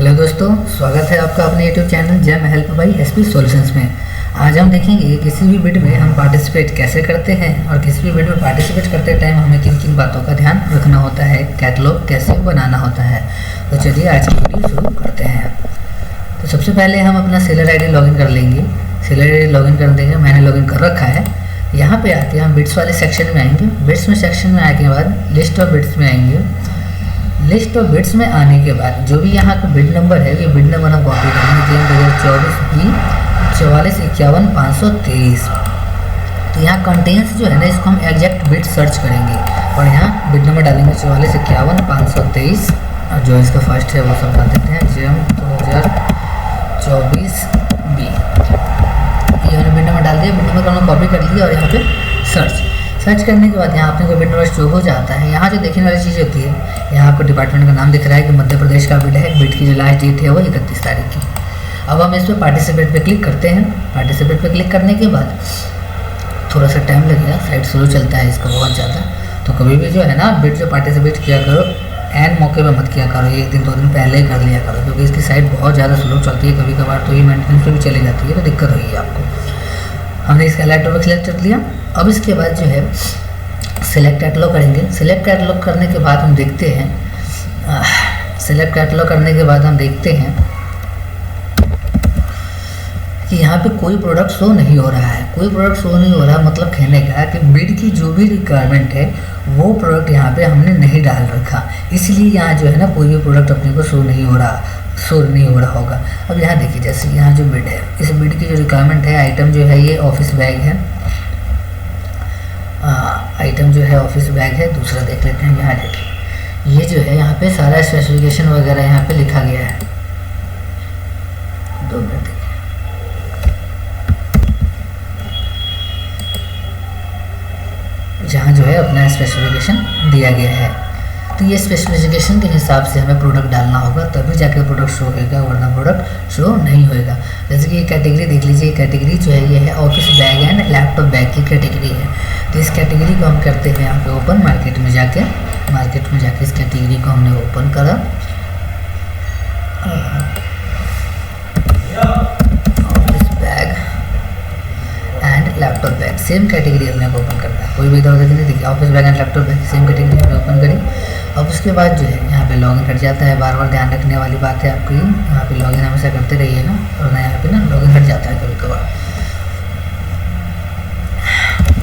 Hello दोस्तों, स्वागत है आपका अपने YouTube channel jam help by SP solutions में। आज हम देखेंगे किसी भी बिड में हम पार्टिसिपेट कैसे करते हैं और किसी भी बिड में पार्टिसिपेट करते टाइम हमें किन किन बातों का ध्यान रखना होता है, कैटलॉग कैसे बनाना होता है। तो चलिए आज की वीडियो शुरू करते हैं। तो सबसे पहले हम अपना सेलर आईडी लॉगिन कर लेंगे। सेलर आईडी लॉगिन कर देंगे, मैंने लॉगिन कर रखा है। यहाँ पे आके हम बिड्स वाले सेक्शन में आएंगे। बिड्स में सेक्शन में आने के बाद लिस्ट ऑफ बिड्स में आएंगे। लिस्ट ऑफ बिड्स में आने के बाद जो भी यहाँ का बिड नंबर है, ये बिड नंबर हम कॉपी करेंगे 3/2024B 441523। तो यहाँ कंटेंट्स जो है ना, इसको हम एग्जैक्ट बिड सर्च करेंगे और यहाँ बिड नंबर डालेंगे 44511523 और जो इसका फर्स्ट है वो सब डाल देते हैं जैम 2024B। ये हमने बिड नंबर डाल दिया। बिड नंबर को हमने कॉपी कर लिया और यहाँ पे सर्च करने के बाद यहाँ अपने को बिड नंबर शो हो जाता है। यहाँ जो देखने वाली चीज़ होती है, यहाँ आपको डिपार्टमेंट का नाम दिख रहा है कि मध्य प्रदेश का बिड है। बिड की जो लास्ट डेट है वो 31 तारीख की। अब हम इस पर पार्टिसिपेट पे क्लिक करते हैं। पार्टिसिपेट पे क्लिक करने के बाद थोड़ा सा टाइम लगेगा, साइट स्लो चलता है इसका बहुत ज़्यादा। तो कभी भी जो है ना बिड जो पार्टिसिपेट किया करो, एन मौके पर मत किया करो, 1 दिन 2 दिन पहले ही कर लिया करो, क्योंकि इसकी साइट बहुत ज़्यादा स्लो चलती है। कभी कभार तो ये मेंटेनेंस पे भी चली जाती है, तो दिक्कत होगी आपको। हमने इसका कैटलॉग पर सिलेक्ट कर लिया। अब इसके बाद जो है सिलेक्ट कैटलॉग करेंगे। सिलेक्ट कैटलॉग करने के बाद हम देखते हैं कि यहाँ पे कोई प्रोडक्ट शो नहीं हो रहा है। कोई प्रोडक्ट शो नहीं हो रहा मतलब कहने का कि बिड की जो भी रिक्वायरमेंट है वो प्रोडक्ट यहाँ पे हमने नहीं डाल रखा, इसलिए यहाँ जो है ना कोई भी प्रोडक्ट अपने को शो नहीं हो रहा होगा। अब यहाँ देखिए, जैसे यहाँ जो बिड है, इस बिड की जो रिक्वायरमेंट है, आइटम जो है ये ऑफिस बैग है। आइटम जो है ऑफिस बैग है। दूसरा देख लेते हैं। यहाँ देखिए, ये जो है यहाँ पे सारा स्पेसिफिकेशन वगैरह यहाँ पे लिखा गया है। 2 मिनट देखिए, जहाँ जो है अपना स्पेसिफिकेशन दिया गया है। तो ये स्पेसिफिकेशन के हिसाब से हमें प्रोडक्ट डालना होगा, तभी जाके प्रोडक्ट शो होगा, वरना प्रोडक्ट शो नहीं होगा। जैसे कि ये कैटेगरी देख लीजिए, ये कैटेगरी जो है ये है office bag and laptop bag की कैटेगरी है। तो इस कैटेगरी को हम करते हैं यहाँ पे ओपन। मार्केट में जाके इस कैटेगरी को हमने ओपन करा। Office bag and laptop bag, same category हमने ओपन करना है, कोई भी इधर उधर नहीं। देखिए office bag and laptop bag same category हमने ओपन करी। अब उसके बाद जो है यहाँ पे लॉगिन हट जाता है। बार बार ध्यान रखने वाली बात है आपकी, यहाँ पे लॉगिन हमेशा करते रहिएगा, वरना यहाँ पे ना लॉगिन हट जाता है कभी कभार।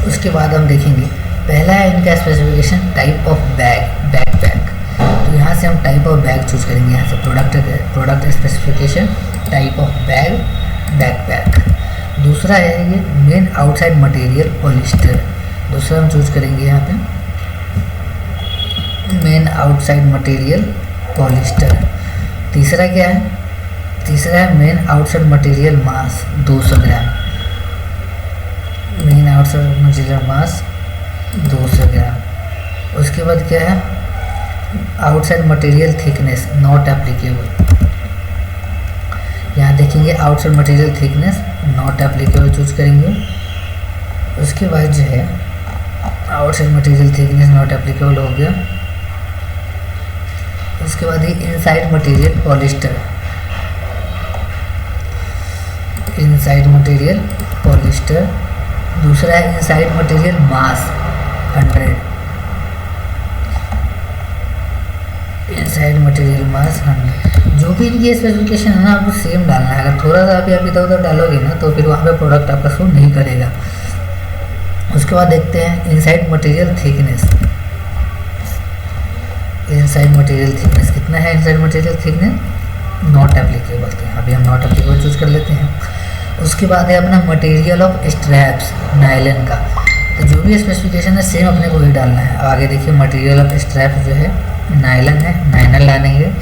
उसके बाद हम देखेंगे, पहला है इनका स्पेसिफिकेशन टाइप ऑफ बैकपैक। तो यहाँ से हम टाइप ऑफ बैग चूज करेंगे। यहाँ से product specification type of backpack. दूसरा है ये मेन आउटसाइड मटेरियल पॉलिस्टर। दूसरा हम चूज करेंगे यहाँ पे मेन आउटसाइड मटेरियल पॉलिस्टर। तीसरा क्या है? तीसरा है मेन आउटसाइड मटेरियल मास 200 ग्राम। मेन आउटसाइड मटेरियल मास 200 ग्राम। उसके बाद क्या है? Outside material thickness not applicable. यहाँ देखेंगे outside material thickness not applicable choose करेंगे। उसके बाद जो है outside material thickness not applicable हो गया। उसके बाद ये inside material polyester, inside material polyester. दूसरा है इनसाइड मटेरियल मास 100, इनसाइड मटेरियल मास 100। जो भी इनकी स्पेसिफिकेशन है ना, आपको सेम डालना है। अगर थोड़ा सा आप इधर उधर डालोगे ना तो फिर वहाँ पे प्रोडक्ट आपका शो नहीं करेगा। उसके बाद देखते हैं inside material thickness. Inside material thickness कितना है? Inside material thickness not applicable. तो यहाँ भी हम नॉट एप्लीकेबल चूज कर लेते हैं। उसके बाद है अपना मटेरियल ऑफ स्ट्रैप्स नायलन का। तो जो भी स्पेसिफिकेशन है सेम अपने को ही डालना है। आगे देखिए मटेरियल ऑफ स्ट्रैप्स जो है नायलन है, नायलन डालेंगे।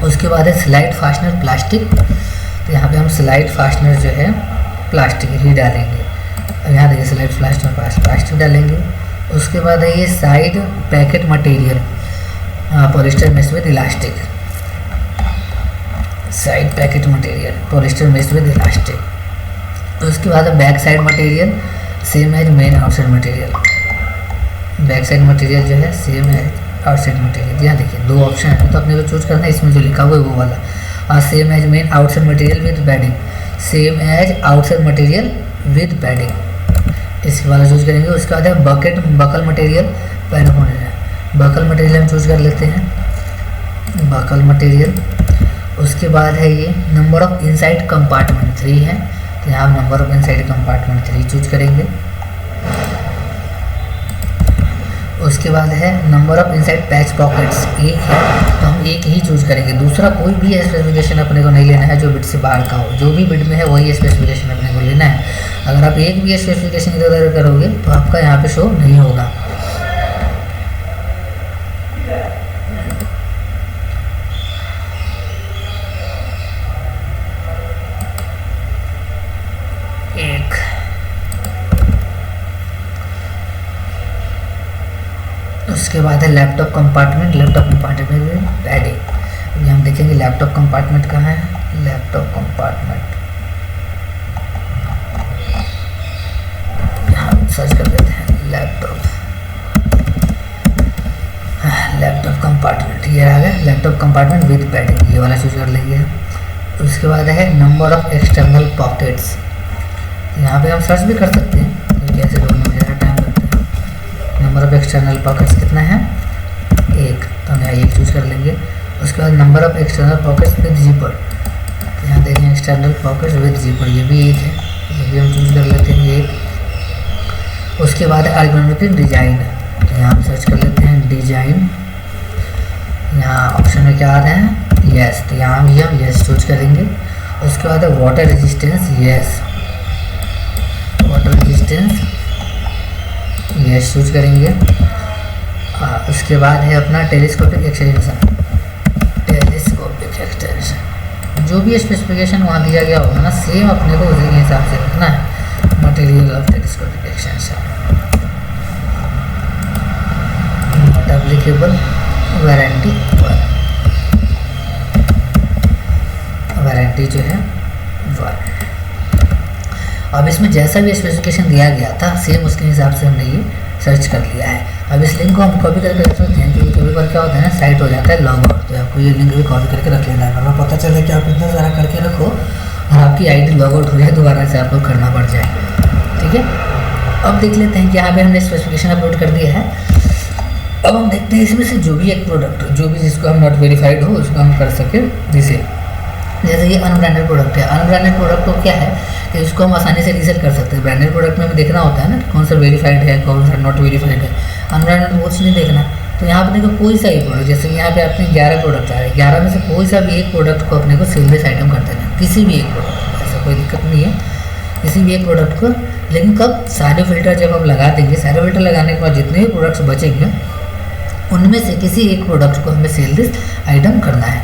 उसके बाद है स्लाइड फास्टनर प्लास्टिक। तो यहाँ पे हम स्लाइड फास्टनर जो है प्लास्टिक ही डालेंगे। यहाँ देखिए स्लाइड फास्टनर प्लास्टिक डालेंगे। उसके बाद है ये side packet material polyester mesh with elastic. Side packet material polyester mesh with elastic. उसके बाद है back side material same as main outside material. Back side material जो है सेम है आउटसाइड मटेरियल। यहाँ देखिए दो ऑप्शन है, तो अपने को चूज करना है इसमें जो लिखा हुआ है वो वाला। Same as main outside material with padding, same as outside material with padding, इसके वाला चूज करेंगे। उसके बाद है बकल मटेरियल पैराफोन, बकल मटेरियल हम चूज कर लेते हैं, बकल मटेरियल। उसके बाद है ये नंबर ऑफ इनसाइड कंपार्टमेंट 3 है, तो यहाँ number of inside compartment 3 choose करेंगे। उसके बाद है number of inside patch pockets 1 है, तो हम 1 ही चूज करेंगे, दूसरा कोई भी स्पेसिफिकेशन अपने को नहीं लेना है जो बिट से बाहर का हो, जो भी बिट में है वही स्पेसिफिकेशन अपने को लेना है। अगर आप एक भी स्पेसिफिकेशन इधर उधर करोगे तो आपका यहाँ पे शो नहीं होगा। उसके बाद है लैपटॉप कंपार्टमेंट, लैपटॉप कंपार्टमेंट में पैडिंग। ये हम देखेंगे लैपटॉप कंपार्टमेंट कहाँ है, लैपटॉप कंपार्टमेंट यहाँ सर्च कर लेते हैं, लैपटॉप कंपार्टमेंट, ये आ गया लैपटॉप कंपार्टमेंट विद पैडिंग, ये वाला चूज कर लेंगे। उसके बाद है नंबर ऑफ एक्सटर्नल पॉकेट्स, यहाँ पे हम सर्च भी कर सकते हैं क्योंकि ऐसे ढूंढने में ज़्यादा टाइम लगता है। नंबर ऑफ एक्सटर्नल पॉकेट्स कितना है, 1, तो हम यहाँ 1 चूज कर लेंगे। उसके बाद number of external pockets with zipper, तो यहाँ देखें एक्सटर्नल पॉकेट्स विद जीपर, ये भी 1 है, ये भी हम चूज कर लेते हैं 1। उसके बाद एर्गोनॉमिक डिजाइन, तो यहाँ हम सर्च कर लेते हैं डिजाइन, यहाँ ऑप्शन में क्या आ रहा है, यस, तो यहाँ भी हम यस चूज करेंगे। उसके बाद है water resistance, yes, water resistance yes choose करेंगे। उसके बाद है अपना टेलीस्कोपिक एक्सटेंशन, टेलीस्कोपिक एक्सटेंशन, जो भी स्पेसिफिकेशन वहाँ दिया गया होगा ना सेम अपने को उसी के हिसाब से रखना है। Material of telescopic extension not applicable, warranty 1, warranty जो है 1। अब इसमें जैसा भी स्पेसिफिकेशन दिया गया था सेम उसके हिसाब से हमने ये सर्च कर लिया है। अब इस लिंक को हम कॉपी करके रख सकते हैं क्योंकि कभी बार क्या होता है ना साइट हो जाता है लॉग आउट, तो आपको ये लिंक भी कॉपी करके रख लेना है, वरना पता चले कि आप इतना सारा करके रखो और आपकी आईडी लॉग आउट हो जाए, दोबारा से आपको करना पड़ जाए। ठीक है, अब देख लेते हैं कि यहाँ पे हमने स्पेसिफिकेशन अपलोड कर दिया है। अब हम देखते हैं इसमें से जो भी एक प्रोडक्ट जो भी जिसको हम नॉट वेरीफाइड हो उसको हम कर सकें जिसे, जैसे ये अनब्रांडेड प्रोडक्ट है। अनब्रांडेड प्रोडक्ट को क्या है कि इसको हम आसानी से रीसेल कर सकते हैं। ब्रांडेड प्रोडक्ट में हमें देखना होता है ना कि कौन सा वेरीफाइड है कौन सा नॉट वेरीफाइड है, अनब्रांडेड में कुछ नहीं देखना। तो यहाँ अपने को कोई सा ही प्रोडक्ट, जैसे कि यहाँ पे आपने 11 प्रोडक्ट आ रहे हैं, 11 में से कोई सा भी एक प्रोडक्ट को अपने को सेललेस आइटम कर देना, किसी भी एक प्रोडक्ट, ऐसा कोई दिक्कत नहीं है किसी भी एक प्रोडक्ट को। लेकिन कब, सारे फिल्टर जब हम लगा देंगे, सारे फिल्टर लगाने के बाद जितने भी प्रोडक्ट्स बचेंगे उनमें से किसी एक प्रोडक्ट को हमें सेललेस आइटम करना है।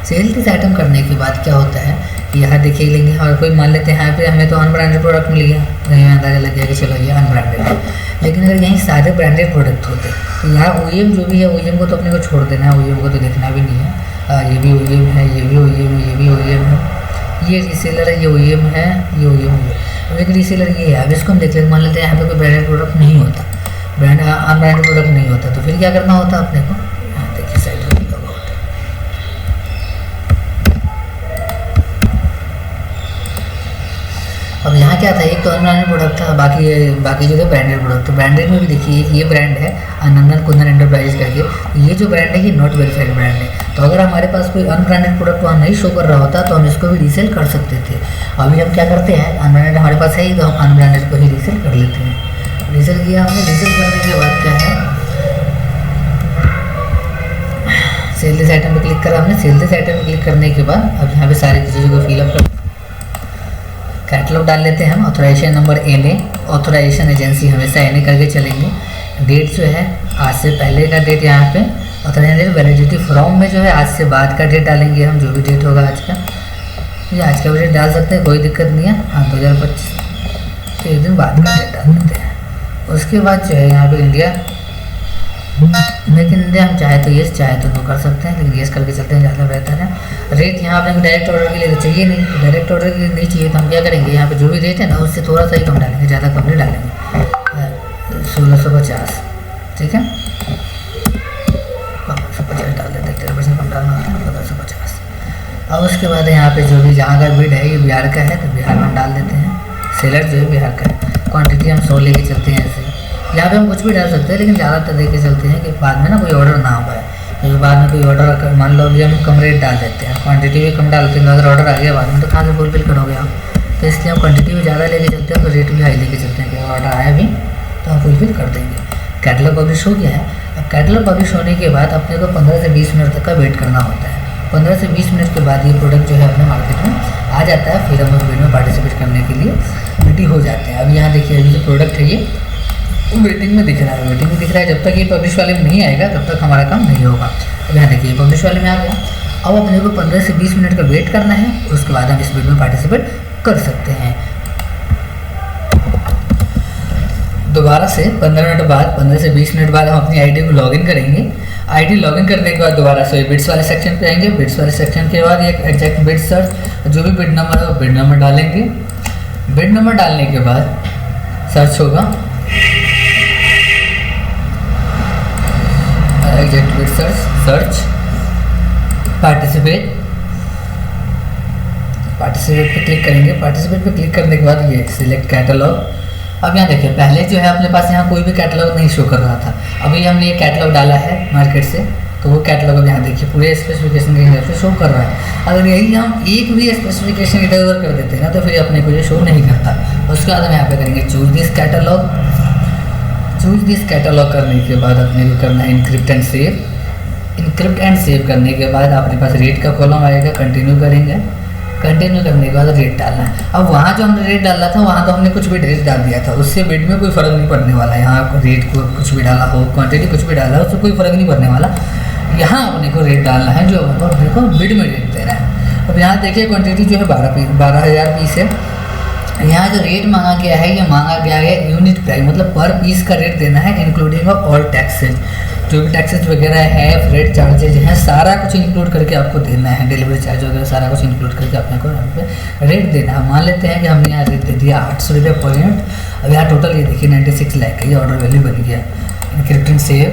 सेललेस आइटम करने के बाद क्या होता है कि यहाँ देखिए लेंगे और कोई मान लेते हैं यहाँ पे हमें तो अनब्रांडेड प्रोडक्ट मिल गया, तो यहाँ अंदाजा लग गया कि चलो ये अनब्रांडेड है। लेकिन अगर यहीं सारे ब्रांडेड प्रोडक्ट होते तो यहाँ OEM जो भी है OEM को तो अपने को छोड़ देना है, OEM को तो देखना भी नहीं है। ये भी OEM है, ये भी OEM है, ये भी OEM है, ये रीसेलर है, ये OEM है, ये OEM है, एक रीसेलर ये है। अब इसको हम देख लेते, मान लेते हैं यहाँ पे कोई ब्रांडेड प्रोडक्ट नहीं होता, अनब्रांडेड प्रोडक्ट नहीं होता, तो फिर क्या करना होता अपने को, यहाँ देखिए साइड में लगा होता। अब यहाँ क्या था, एक तो अनब्रांडेड प्रोडक्ट था, बाकी जो थे ब्रांडेड प्रोडक्ट। तो ब्रांडेड में भी देखिए ये ब्रांड है नंदन कुंदन एंटरप्राइज करके, ये जो ब्रांड है ये नॉट वेरीफाइड ब्रांड है। तो अगर हमारे पास कोई अनब्रांडेड प्रोडक्ट वहाँ नहीं शो कर रहा होता तो हम इसको भी रीसेल कर सकते थे। अभी हम क्या करते हैं, अनब्रांडेड हमारे पास है ही तो हम अनब्रांडेड को ही रीसेल कर लेते हैं। रीसेल किया हमने, रीसेल करने के बाद क्या है, सेललेस आइटम पे क्लिक करा हमने। सेललेस आइटम पे क्लिक करने के बाद अब यहाँ पे सारी चीज़ों को फिलअप कर कैटलॉग डाल लेते हैं हम। Authorization number NA, authorization agency हमेशा NA करके चलेंगे। डेट जो है आज से पहले का डेट यहाँ पे, ऑथोराइजेशन वैलिडिटी फ्रॉम में जो है आज से बाद का डेट डालेंगे हम, जो भी डेट होगा आज का, ये आज का भी डेट डाल सकते हैं, कोई दिक्कत नहीं है। हाँ 2025 एक दिन बाद का डेट डाल देते हैं। उसके बाद जो है यहाँ पे इंडिया, लेकिन इंडिया हम चाहे तो येस चाहे तो नो कर सकते हैं, लेकिन येस करके चलते हैं ज़्यादा बेहतर है। रेट यहाँ अपने को डायरेक्ट ऑर्डर के लिए तो चाहिए नहीं, डायरेक्ट ऑर्डर के लिए नहीं चाहिए तो हम क्या करेंगे, यहाँ पे जो भी रेट है ना उससे थोड़ा सा ही कम डालेंगे, ज़्यादा कम नहीं डालेंगे, 1650। ठीक है, अब उसके बाद यहाँ पे जो भी जहाँ का बिड है ये बिहार का है तो बिहार में हम डाल देते हैं। सेलर जो है बिहार का है। क्वांटिटी हम 100 लेके चलते हैं ऐसे। यहाँ पे हम कुछ भी डाल सकते हैं, लेकिन ज़्यादातर देके चलते हैं कि बाद में ना कोई ऑर्डर ना हो पाए। क्योंकि बाद में कोई ऑर्डर मान लो अभी हम कम रेट डाल देते हैं, क्वांटिटी भी कम डालते हैं, अगर ऑर्डर आ गया बाद में तो कहाँ से फुलफिल करोगे आप। तो इसलिए हम क्वांटिटी भी ज़्यादा लेके चलते हैं तो रेट भी हाई लेके चलते हैं कि ऑर्डर आया भी तो हम फुलफिल कर देंगे। कैटलॉग पब्लिश हो गया है। अब कैटलॉग पब्लिश होने के बाद अपने को 15 से 20 मिनट तक का वेट करना होता है। 15 से 20 मिनट के बाद ये प्रोडक्ट जो है अपने मार्केट में आ जाता है, फिर हम उस बिड में पार्टिसिपेट करने के लिए रेडी हो जाते हैं। अब यहाँ देखिए अभी जो प्रोडक्ट है ये वेटिंग में दिख रहा है, वेटिंग में दिख रहा है। जब तक ये पब्लिश वाले में नहीं आएगा तब तक हमारा काम नहीं होगा। अब यहाँ देखिए पब्लिश वाले में आ गया। अब अपने को 15 से 20 मिनट का वेट करना है, उसके बाद हम इस बिड में पार्टिसिपेट कर सकते हैं। दोबारा से 15 मिनट बाद 15 से 20 मिनट बाद हम अपनी आईडी को लॉगिन करेंगे। आईडी लॉगिन करने के बाद दोबारा से बिड्स वाले सेक्शन पे आएंगे। बिड्स वाले सेक्शन के बाद एक एग्जैक्ट बिड सर्च, जो भी बिड नंबर है वो बिड नंबर डालेंगे। बिड नंबर डालने के बाद सर्च होगा एग्जैक्ट बिड सर्च पार्टिसिपेट पे क्लिक करेंगे। पार्टिसिपेट पे क्लिक करने के बाद ये सिलेक्ट कैटलॉग। अब यहाँ देखिए पहले जो है अपने पास यहाँ कोई भी कैटलॉग नहीं शो कर रहा था, अभी हमने ये कैटलॉग डाला है मार्केट से तो वो कैटलॉग अब यहाँ देखिए पूरे स्पेसिफिकेशन के हिसाब से शो कर रहा है। अगर यही हम एक भी स्पेसिफिकेशन इधर उधर कर देते हैं ना तो फिर अपने को ये शो नहीं करता। उसके बाद हम यहाँ पे करेंगे choose this catalogue. Choose this catalogue करने के बाद अपने को करना है encrypt and save. Encrypt and save करने के बाद अपने पास रेट का कॉलम आएगा, कंटिन्यू करेंगे। कंटिन्यू करने के बाद रेट डालना है। अब वहाँ जो हमने रेट डाला था वहाँ तो हमने कुछ भी रेट डाल दिया था, उससे बिड में कोई फ़र्क नहीं पड़ने वाला है। यहाँ रेट को कुछ भी डाला हो, क्वांटिटी कुछ भी डाला हो, उससे कोई फ़र्क नहीं पड़ने वाला। यहाँ अपने को रेट डालना है जो अपने को बिड में रेट देना है। अब यहाँ देखिए क्वांटिटी जो है 12,000 पीस है। यहाँ जो रेट मांगा गया है ये मांगा गया है यूनिट प्राइस, मतलब पर पीस का रेट देना है इंक्लूडिंग ऑफ ऑल टैक्सेज। जो भी टैक्सेज वगैरह है, फ्रेट चार्जेज हैं, सारा कुछ इंक्लूड करके आपको देना है। डिलीवरी चार्ज वगैरह सारा कुछ इंक्लूड करके अपने को यहाँ पे रेट देना है। मान लेते हैं कि हमने यहाँ रेट दे दिया 800 रुपये पर यूनिट। अब यहाँ टोटल ये देखिए 96 लाख है, ये ऑर्डर वैल्यू बन गया। इनक्रिप्ट सेव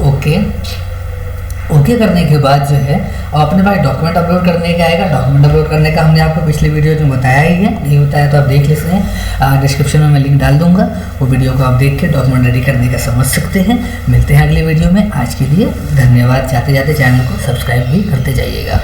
ओके करने के बाद जो है अपने पास डॉक्यूमेंट अपलोड करने का आएगा। डॉक्यूमेंट अपलोड करने का हमने आपको पिछले वीडियो में बताया ही है, नहीं बताया तो आप देख लेते हैं, डिस्क्रिप्शन में मैं लिंक डाल दूंगा। वो वीडियो को आप देख के डॉक्यूमेंट रेडी करने का समझ सकते हैं। मिलते हैं अगले वीडियो में। आज के लिए धन्यवाद। जाते जाते चैनल को सब्सक्राइब भी करते जाइएगा।